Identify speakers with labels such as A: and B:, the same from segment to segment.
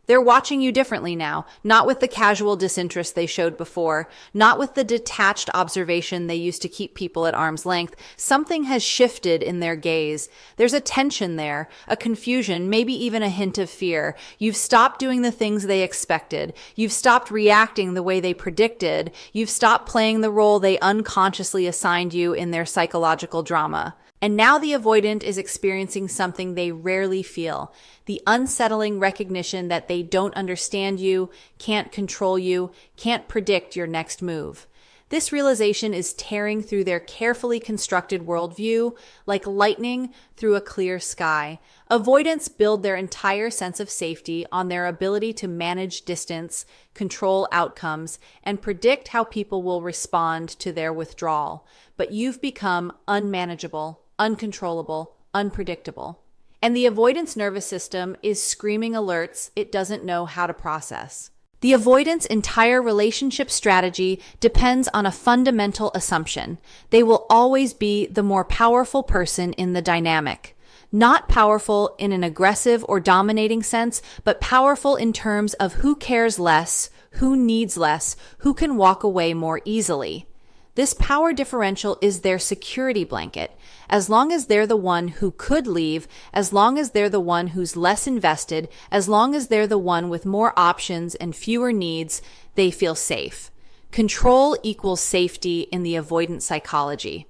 A: They're watching you differently now, not with the casual disinterest they showed before, not with the detached observation they used to keep people at arm's length. Something has shifted in their gaze. There's a tension there, a confusion, maybe even a hint of fear. You've stopped doing the things they expected. You've stopped reacting the way they predicted. You've stopped playing the role they unconsciously assigned you in their psychological drama. And now the avoidant is experiencing something they rarely feel, the unsettling recognition that they don't understand you, can't control you, can't predict your next move. This realization is tearing through their carefully constructed worldview like lightning through a clear sky. Avoidants build their entire sense of safety on their ability to manage distance, control outcomes, and predict how people will respond to their withdrawal. But you've become unmanageable, uncontrollable, unpredictable. And the avoidance nervous system is screaming alerts it doesn't know how to process. The avoidance entire relationship strategy depends on a fundamental assumption. They will always be the more powerful person in the dynamic. Not powerful in an aggressive or dominating sense, but powerful in terms of who cares less, who needs less, who can walk away more easily. This power differential is their security blanket. As long as they're the one who could leave, as long as they're the one who's less invested, as long as they're the one with more options and fewer needs, they feel safe. Control equals safety in the avoidant psychology.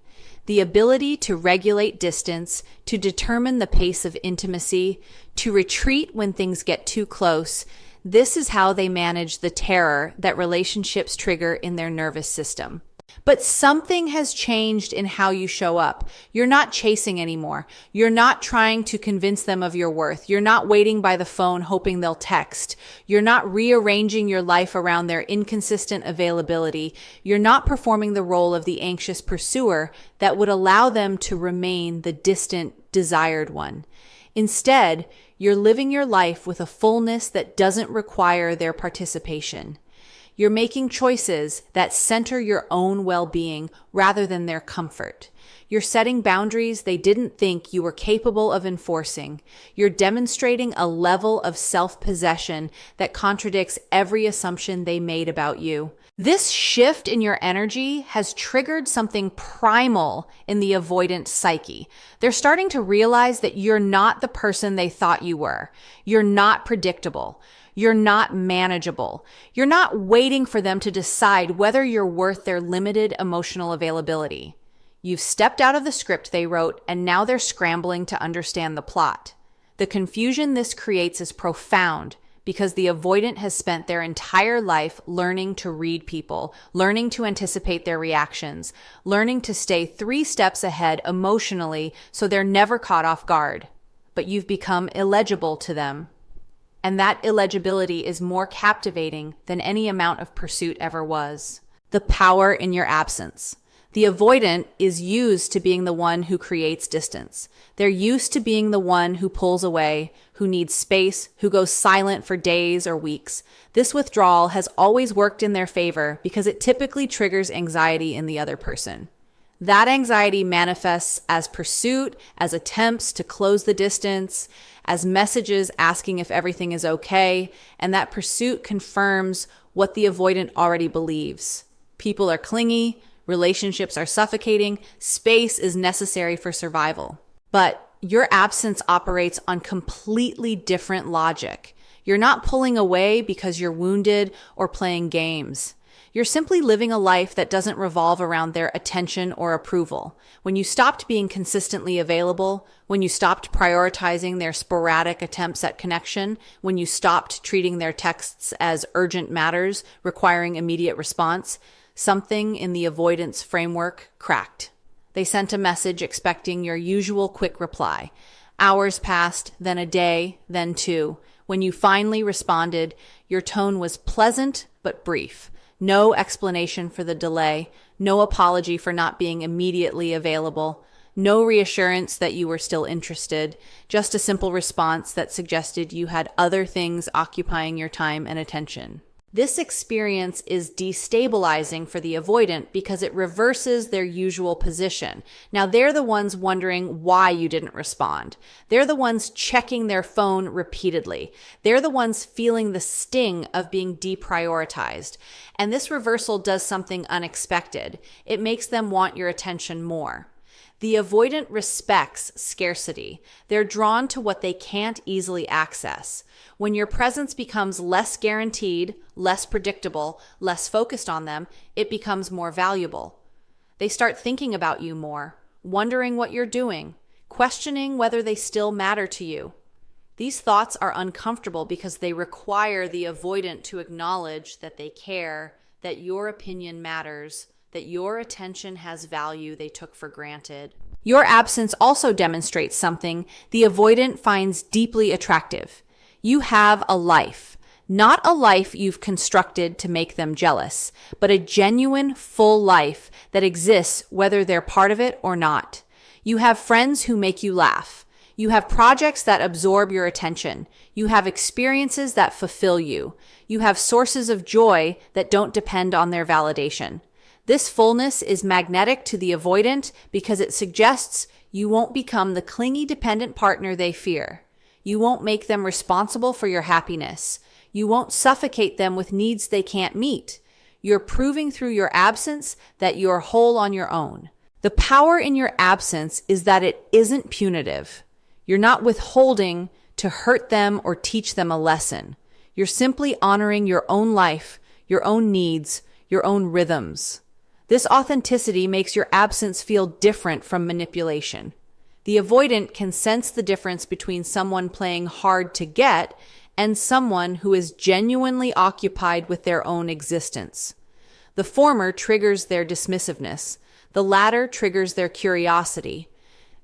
A: The ability to regulate distance, to determine the pace of intimacy, to retreat when things get too close. This is how they manage the terror that relationships trigger in their nervous system. But something has changed in how you show up. You're not chasing anymore. You're not trying to convince them of your worth. You're not waiting by the phone hoping they'll text. You're not rearranging your life around their inconsistent availability. You're not performing the role of the anxious pursuer that would allow them to remain the distant, desired one. Instead, you're living your life with a fullness that doesn't require their participation. You're making choices that center your own well-being rather than their comfort. You're setting boundaries they didn't think you were capable of enforcing. You're demonstrating a level of self-possession that contradicts every assumption they made about you. This shift in your energy has triggered something primal in the avoidant psyche. They're starting to realize that you're not the person they thought you were. You're not predictable. You're not manageable. You're not waiting for them to decide whether you're worth their limited emotional availability. You've stepped out of the script they wrote, and now they're scrambling to understand the plot. The confusion this creates is profound because the avoidant has spent their entire life learning to read people, learning to anticipate their reactions, learning to stay 3 steps ahead emotionally so they're never caught off guard. But you've become illegible to them. And that illegibility is more captivating than any amount of pursuit ever was. The power in your absence. The avoidant is used to being the one who creates distance. They're used to being the one who pulls away, who needs space, who goes silent for days or weeks. This withdrawal has always worked in their favor because it typically triggers anxiety in the other person. That anxiety manifests as pursuit, as attempts to close the distance, as messages asking if everything is okay, and that pursuit confirms what the avoidant already believes. People are clingy, relationships are suffocating, space is necessary for survival. But your absence operates on completely different logic. You're not pulling away because you're wounded or playing games. You're simply living a life that doesn't revolve around their attention or approval. When you stopped being consistently available, when you stopped prioritizing their sporadic attempts at connection, when you stopped treating their texts as urgent matters requiring immediate response, something in the avoidance framework cracked. They sent a message expecting your usual quick reply. Hours passed, then a day, then 2. When you finally responded, your tone was pleasant but brief. No explanation for the delay, no apology for not being immediately available, no reassurance that you were still interested, just a simple response that suggested you had other things occupying your time and attention. This experience is destabilizing for the avoidant because it reverses their usual position. Now, they're the ones wondering why you didn't respond. They're the ones checking their phone repeatedly. They're the ones feeling the sting of being deprioritized. And this reversal does something unexpected. It makes them want your attention more. The avoidant respects scarcity. They're drawn to what they can't easily access. When your presence becomes less guaranteed, less predictable, less focused on them, it becomes more valuable. They start thinking about you more, wondering what you're doing, questioning whether they still matter to you. These thoughts are uncomfortable because they require the avoidant to acknowledge that they care, that your opinion matters, that your attention has value they took for granted. Your absence also demonstrates something the avoidant finds deeply attractive. You have a life, not a life you've constructed to make them jealous, but a genuine, full life that exists whether they're part of it or not. You have friends who make you laugh. You have projects that absorb your attention. You have experiences that fulfill you. You have sources of joy that don't depend on their validation. This fullness is magnetic to the avoidant because it suggests you won't become the clingy, dependent partner they fear. You won't make them responsible for your happiness. You won't suffocate them with needs they can't meet. You're proving through your absence that you're whole on your own. The power in your absence is that it isn't punitive. You're not withholding to hurt them or teach them a lesson. You're simply honoring your own life, your own needs, your own rhythms. This authenticity makes your absence feel different from manipulation. The avoidant can sense the difference between someone playing hard to get and someone who is genuinely occupied with their own existence. The former triggers their dismissiveness. The latter triggers their curiosity.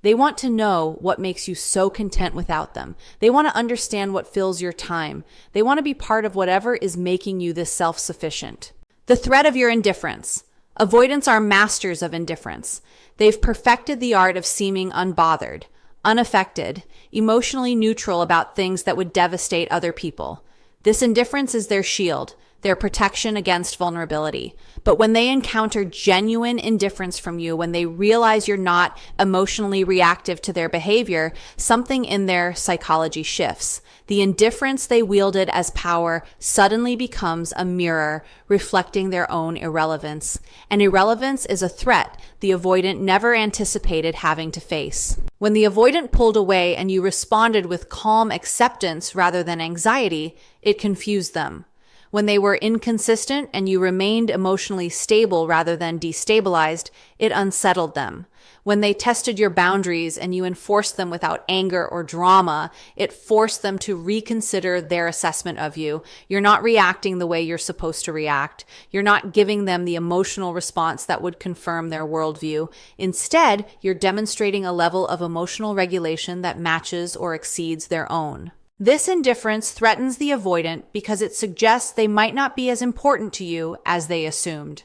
A: They want to know what makes you so content without them. They want to understand what fills your time. They want to be part of whatever is making you this self-sufficient. The threat of your indifference. Avoidants are masters of indifference. They've perfected the art of seeming unbothered, unaffected, emotionally neutral about things that would devastate other people. This indifference is their shield, their protection against vulnerability. But when they encounter genuine indifference from you, when they realize you're not emotionally reactive to their behavior, something in their psychology shifts. The indifference they wielded as power suddenly becomes a mirror reflecting their own irrelevance. And irrelevance is a threat the avoidant never anticipated having to face. When the avoidant pulled away and you responded with calm acceptance rather than anxiety, it confused them. When they were inconsistent and you remained emotionally stable rather than destabilized, it unsettled them. When they tested your boundaries and you enforced them without anger or drama, it forced them to reconsider their assessment of you. You're not reacting the way you're supposed to react. You're not giving them the emotional response that would confirm their worldview. Instead, you're demonstrating a level of emotional regulation that matches or exceeds their own. This indifference threatens the avoidant because it suggests they might not be as important to you as they assumed.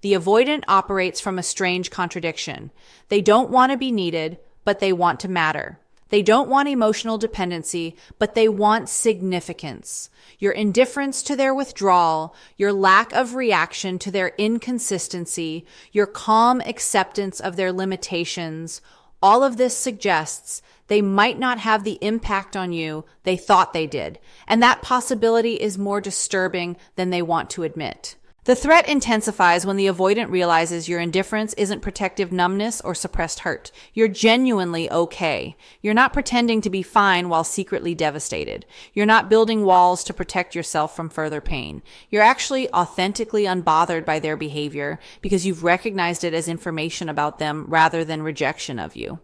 A: The avoidant operates from a strange contradiction. They don't want to be needed, but they want to matter. They don't want emotional dependency, but they want significance. Your indifference to their withdrawal, your lack of reaction to their inconsistency, your calm acceptance of their limitations, all of this suggests they might not have the impact on you they thought they did, and that possibility is more disturbing than they want to admit. The threat intensifies when the avoidant realizes your indifference isn't protective numbness or suppressed hurt. You're genuinely okay. You're not pretending to be fine while secretly devastated. You're not building walls to protect yourself from further pain. You're actually authentically unbothered by their behavior because you've recognized it as information about them rather than rejection of you.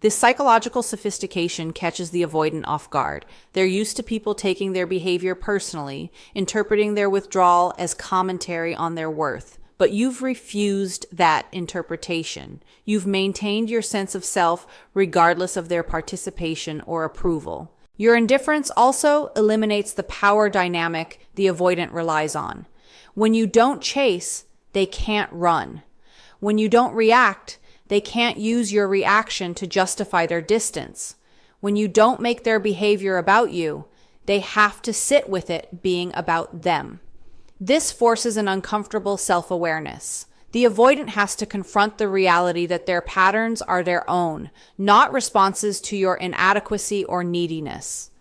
A: This psychological sophistication catches the avoidant off guard. They're used to people taking their behavior personally, interpreting their withdrawal as commentary on their worth. But you've refused that interpretation. You've maintained your sense of self regardless of their participation or approval. Your indifference also eliminates the power dynamic the avoidant relies on. When you don't chase, they can't run. When you don't react, they can't use your reaction to justify their distance. When you don't make their behavior about you, they have to sit with it being about them. This forces an uncomfortable self-awareness. The avoidant has to confront the reality that their patterns are their own, not responses to your inadequacy or neediness.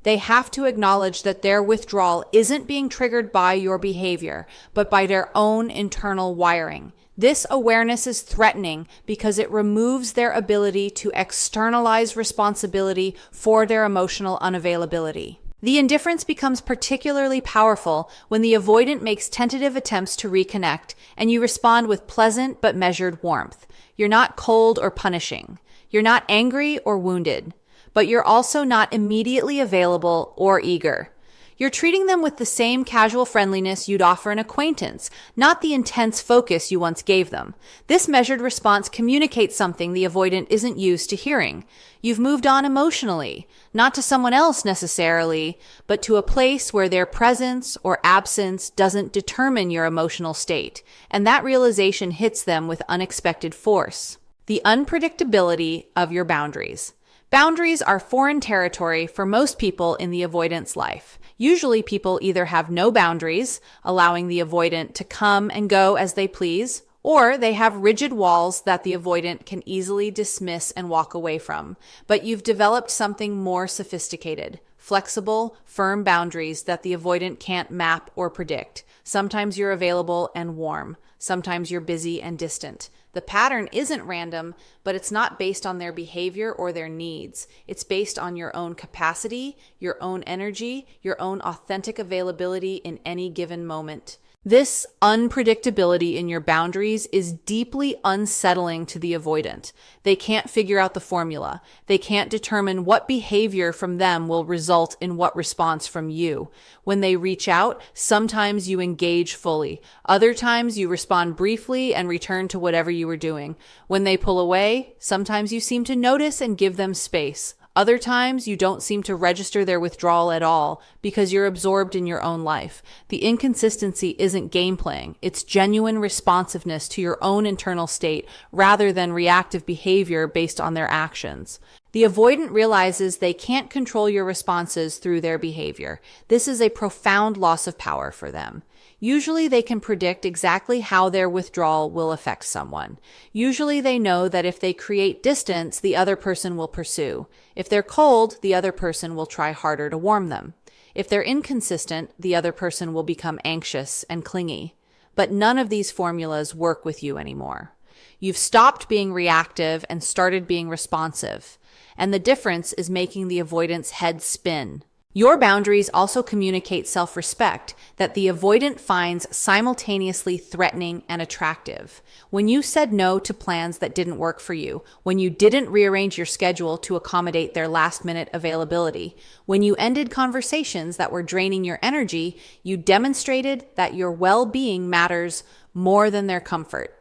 A: They have to acknowledge that their withdrawal isn't being triggered by your behavior, but by their own internal wiring. This awareness is threatening because it removes their ability to externalize responsibility for their emotional unavailability. The indifference becomes particularly powerful when the avoidant makes tentative attempts to reconnect and you respond with pleasant but measured warmth. You're not cold or punishing. You're not angry or wounded, but you're also not immediately available or eager. You're treating them with the same casual friendliness you'd offer an acquaintance, not the intense focus you once gave them. This measured response communicates something the avoidant isn't used to hearing. You've moved on emotionally, not to someone else necessarily, but to a place where their presence or absence doesn't determine your emotional state, and that realization hits them with unexpected force. The unpredictability of your boundaries. Boundaries are foreign territory for most people in the avoidant's life. Usually people either have no boundaries, allowing the avoidant to come and go as they please, or they have rigid walls that the avoidant can easily dismiss and walk away from. But you've developed something more sophisticated, flexible, firm boundaries that the avoidant can't map or predict. Sometimes you're available and warm. Sometimes you're busy and distant. The pattern isn't random, but it's not based on their behavior or their needs. It's based on your own capacity, your own energy, your own authentic availability in any given moment. This unpredictability in your boundaries is deeply unsettling to the avoidant. They can't figure out the formula. They can't determine what behavior from them will result in what response from you. When they reach out, sometimes you engage fully. Other times you respond briefly and return to whatever you were doing. When they pull away, sometimes you seem to notice and give them space. Other times, you don't seem to register their withdrawal at all because you're absorbed in your own life. The inconsistency isn't game playing. It's genuine responsiveness to your own internal state rather than reactive behavior based on their actions. The avoidant realizes they can't control your responses through their behavior. This is a profound loss of power for them. Usually they can predict exactly how their withdrawal will affect someone. Usually they know that if they create distance, the other person will pursue. If they're cold, the other person will try harder to warm them. If they're inconsistent, the other person will become anxious and clingy. But none of these formulas work with you anymore. You've stopped being reactive and started being responsive. And the difference is making the avoidant's head spin. Your boundaries also communicate self-respect that the avoidant finds simultaneously threatening and attractive. When you said no to plans that didn't work for you, when you didn't rearrange your schedule to accommodate their last-minute availability, when you ended conversations that were draining your energy, you demonstrated that your well-being matters more than their comfort.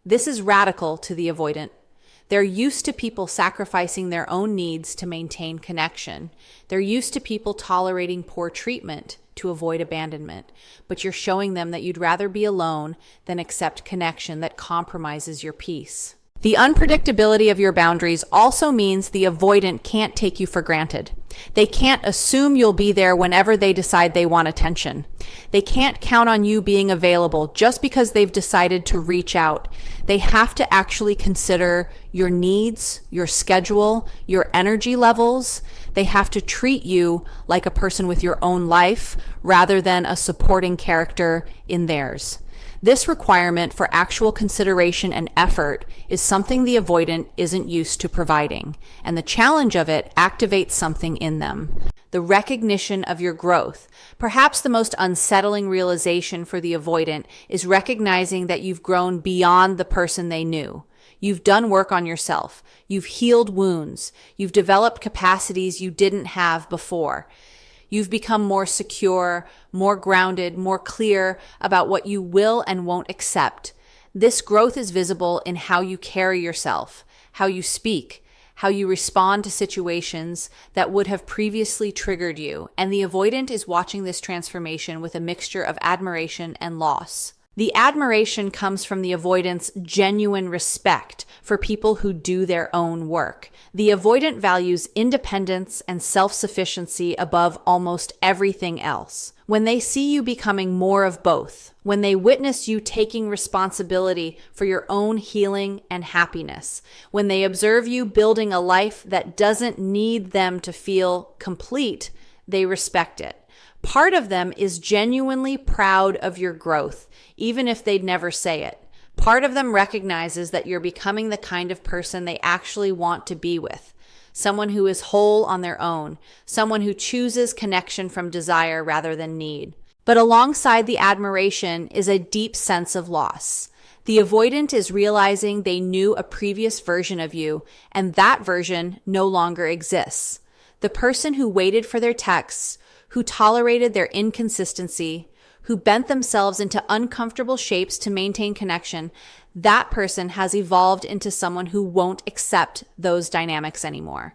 A: This is radical to the avoidant. They're used to people sacrificing their own needs to maintain connection. They're used to people tolerating poor treatment to avoid abandonment. But you're showing them that you'd rather be alone than accept connection that compromises your peace. The unpredictability of your boundaries also means the avoidant can't take you for granted. They can't assume you'll be there whenever they decide they want attention. They can't count on you being available just because they've decided to reach out. They have to actually consider your needs, your schedule, your energy levels. They have to treat you like a person with your own life rather than a supporting character in theirs. This requirement for actual consideration and effort is something the avoidant isn't used to providing, and the challenge of it activates something in them. The recognition of your growth. Perhaps the most unsettling realization for the avoidant is recognizing that you've grown beyond the person they knew. You've done work on yourself. You've healed wounds. You've developed capacities you didn't have before. You've become more secure, more grounded, more clear about what you will and won't accept. This growth is visible in how you carry yourself, how you speak, how you respond to situations that would have previously triggered you. And the avoidant is watching this transformation with a mixture of admiration and loss. The admiration comes from the avoidant's genuine respect for people who do their own work. The avoidant values independence and self-sufficiency above almost everything else. When they see you becoming more of both, when they witness you taking responsibility for your own healing and happiness, when they observe you building a life that doesn't need them to feel complete, they respect it. Part of them is genuinely proud of your growth, even if they'd never say it. Part of them recognizes that you're becoming the kind of person they actually want to be with. Someone who is whole on their own, someone who chooses connection from desire rather than need. But alongside the admiration is a deep sense of loss. The avoidant is realizing they knew a previous version of you, and that version no longer exists. The person who waited for their texts, who tolerated their inconsistency, who bent themselves into uncomfortable shapes to maintain connection, that person has evolved into someone who won't accept those dynamics anymore.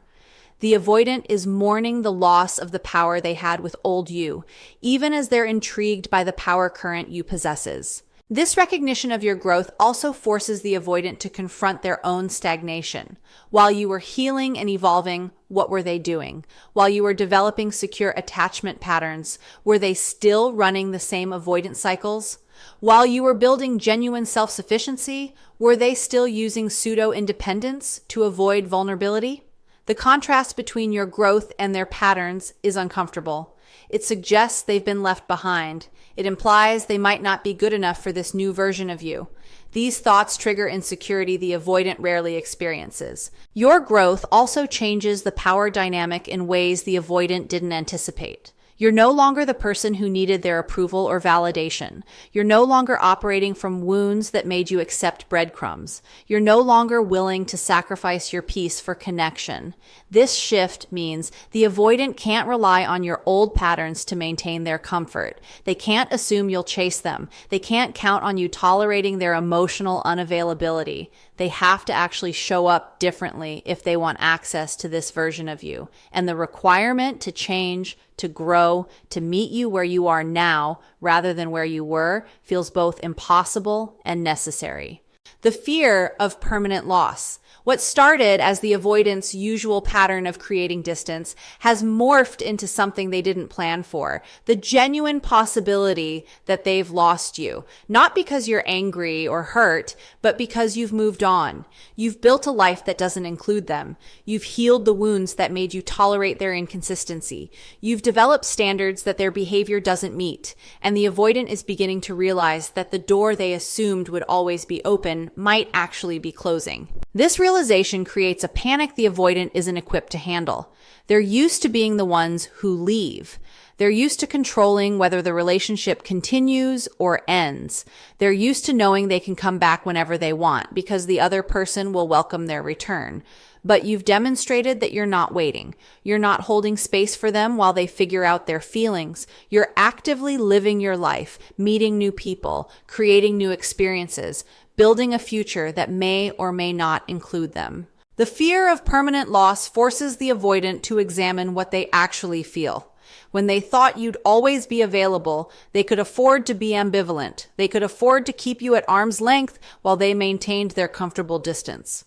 A: The avoidant is mourning the loss of the power they had with old you, even as they're intrigued by the power current you possesses. This recognition of your growth also forces the avoidant to confront their own stagnation. While you were healing and evolving, what were they doing? While you were developing secure attachment patterns, were they still running the same avoidant cycles? While you were building genuine self-sufficiency, were they still using pseudo-independence to avoid vulnerability? The contrast between your growth and their patterns is uncomfortable. It suggests they've been left behind. It implies they might not be good enough for this new version of you. These thoughts trigger insecurity the avoidant rarely experiences. Your growth also changes the power dynamic in ways the avoidant didn't anticipate. You're no longer the person who needed their approval or validation. You're no longer operating from wounds that made you accept breadcrumbs. You're no longer willing to sacrifice your peace for connection. This shift means the avoidant can't rely on your old patterns to maintain their comfort. They can't assume you'll chase them. They can't count on you tolerating their emotional unavailability. They have to actually show up differently if they want access to this version of you. And the requirement to change, to grow, to meet you where you are now rather than where you were feels both impossible and necessary. The fear of permanent loss. What started as the avoidant's usual pattern of creating distance has morphed into something they didn't plan for. The genuine possibility that they've lost you. Not because you're angry or hurt, but because you've moved on. You've built a life that doesn't include them. You've healed the wounds that made you tolerate their inconsistency. You've developed standards that their behavior doesn't meet. And the avoidant is beginning to realize that the door they assumed would always be open might actually be closing. This realization creates a panic the avoidant isn't equipped to handle. They're used to being the ones who leave. They're used to controlling whether the relationship continues or ends. They're used to knowing they can come back whenever they want because the other person will welcome their return. But you've demonstrated that you're not waiting. You're not holding space for them while they figure out their feelings. You're actively living your life, meeting new people, creating new experiences, building a future that may or may not include them. The fear of permanent loss forces the avoidant to examine what they actually feel. When they thought you'd always be available, they could afford to be ambivalent. They could afford to keep you at arm's length while they maintained their comfortable distance.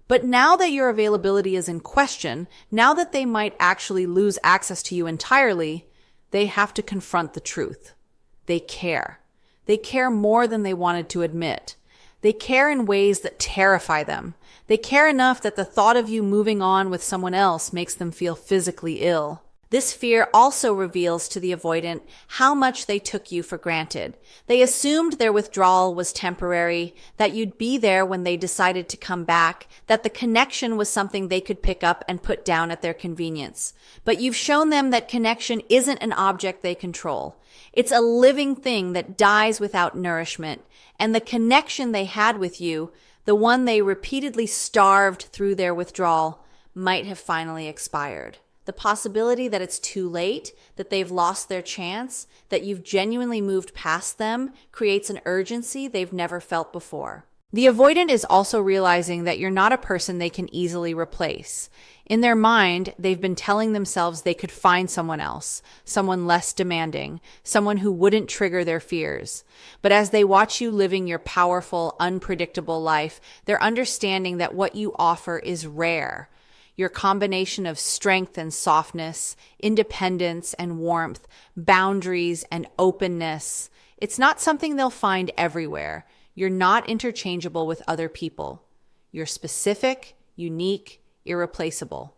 A: But now that your availability is in question, now that they might actually lose access to you entirely, they have to confront the truth. They care. They care more than they wanted to admit. They care in ways that terrify them. They care enough that the thought of you moving on with someone else makes them feel physically ill. This fear also reveals to the avoidant how much they took you for granted. They assumed their withdrawal was temporary, that you'd be there when they decided to come back, that the connection was something they could pick up and put down at their convenience. But you've shown them that connection isn't an object they control. It's a living thing that dies without nourishment. And the connection they had with you, the one they repeatedly starved through their withdrawal, might have finally expired. The possibility that it's too late, that they've lost their chance, that you've genuinely moved past them, creates an urgency they've never felt before. The avoidant is also realizing that you're not a person they can easily replace. In their mind, they've been telling themselves they could find someone else, someone less demanding, someone who wouldn't trigger their fears. But as they watch you living your powerful, unpredictable life, they're understanding that what you offer is rare. Your combination of strength and softness, independence and warmth, boundaries and openness. It's not something they'll find everywhere. You're not interchangeable with other people. You're specific, unique, irreplaceable.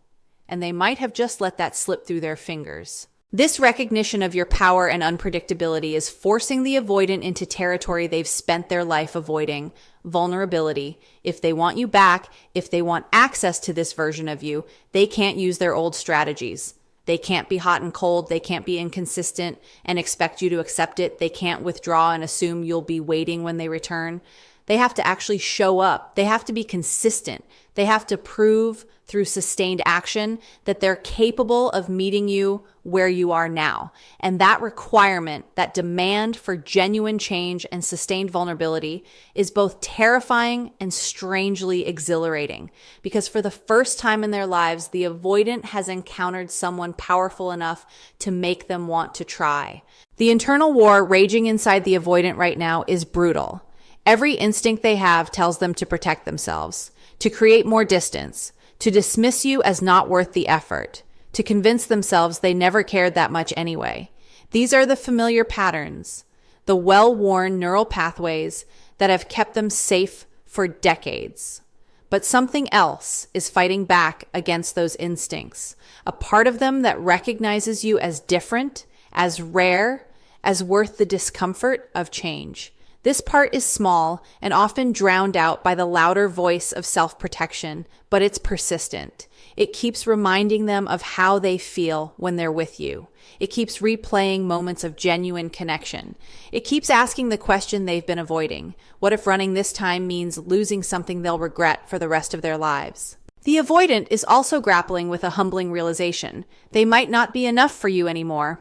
A: And they might have just let that slip through their fingers. This recognition of your power and unpredictability is forcing the avoidant into territory they've spent their life avoiding, vulnerability. If they want you back, if they want access to this version of you, they can't use their old strategies. They can't be hot and cold. They can't be inconsistent and expect you to accept it. They can't withdraw and assume you'll be waiting when they return. They have to actually show up. They have to be consistent. They have to prove through sustained action that they're capable of meeting you where you are now. And that requirement, that demand for genuine change and sustained vulnerability is both terrifying and strangely exhilarating. Because for the first time in their lives, the avoidant has encountered someone powerful enough to make them want to try. The internal war raging inside the avoidant right now is brutal. Every instinct they have tells them to protect themselves, to create more distance, to dismiss you as not worth the effort, to convince themselves they never cared that much anyway. These are the familiar patterns, the well-worn neural pathways that have kept them safe for decades. But something else is fighting back against those instincts, a part of them that recognizes you as different, as rare, as worth the discomfort of change. This part is small and often drowned out by the louder voice of self-protection, but it's persistent. It keeps reminding them of how they feel when they're with you. It keeps replaying moments of genuine connection. It keeps asking the question they've been avoiding. What if running this time means losing something they'll regret for the rest of their lives? The avoidant is also grappling with a humbling realization. They might not be enough for you anymore.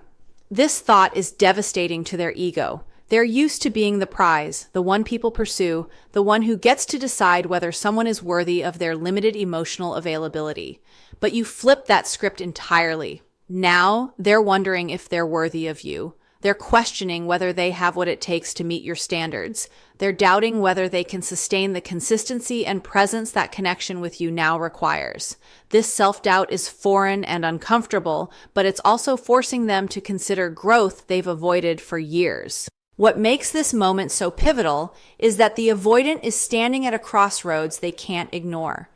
A: This thought is devastating to their ego. They're used to being the prize, the one people pursue, the one who gets to decide whether someone is worthy of their limited emotional availability. But you flip that script entirely. Now they're wondering if they're worthy of you. They're questioning whether they have what it takes to meet your standards. They're doubting whether they can sustain the consistency and presence that connection with you now requires. This self-doubt is foreign and uncomfortable, but it's also forcing them to consider growth they've avoided for years. What makes this moment so pivotal is that the avoidant is standing at a crossroads they can't ignore.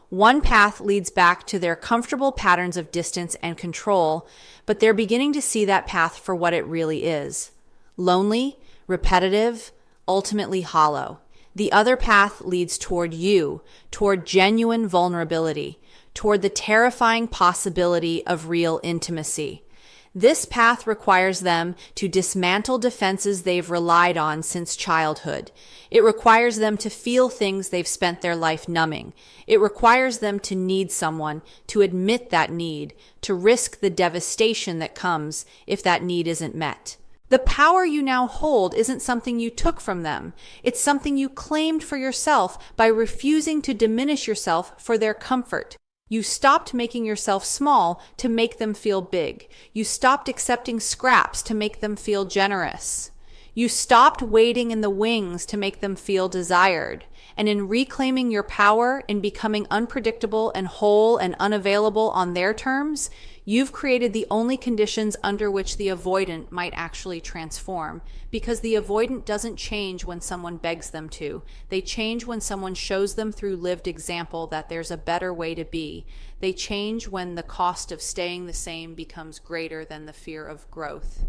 A: One path leads back to their comfortable patterns of distance and control, but they're beginning to see that path for what it really is. Lonely, repetitive, ultimately hollow. The other path leads toward you, toward genuine vulnerability, toward the terrifying possibility of real intimacy. This path requires them to dismantle defenses they've relied on since childhood. It requires them to feel things they've spent their life numbing. It requires them to need someone, to admit that need, to risk the devastation that comes if that need isn't met. The power you now hold isn't something you took from them. It's something you claimed for yourself by refusing to diminish yourself for their comfort. You stopped making yourself small to make them feel big. You stopped accepting scraps to make them feel generous. You stopped waiting in the wings to make them feel desired. And in reclaiming your power, in becoming unpredictable and whole and unavailable on their terms, you've created the only conditions under which the avoidant might actually transform. Because the avoidant doesn't change when someone begs them to. They change when someone shows them through lived example that there's a better way to be. They change when the cost of staying the same becomes greater than the fear of growth.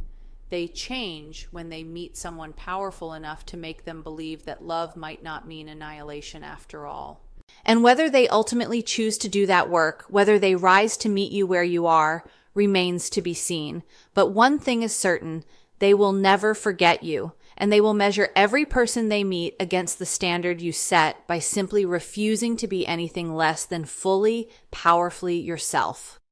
A: They change when they meet someone powerful enough to make them believe that love might not mean annihilation after all. And whether they ultimately choose to do that work, whether they rise to meet you where you are, remains to be seen. But one thing is certain, they will never forget you, and they will measure every person they meet against the standard you set by simply refusing to be anything less than fully, powerfully yourself.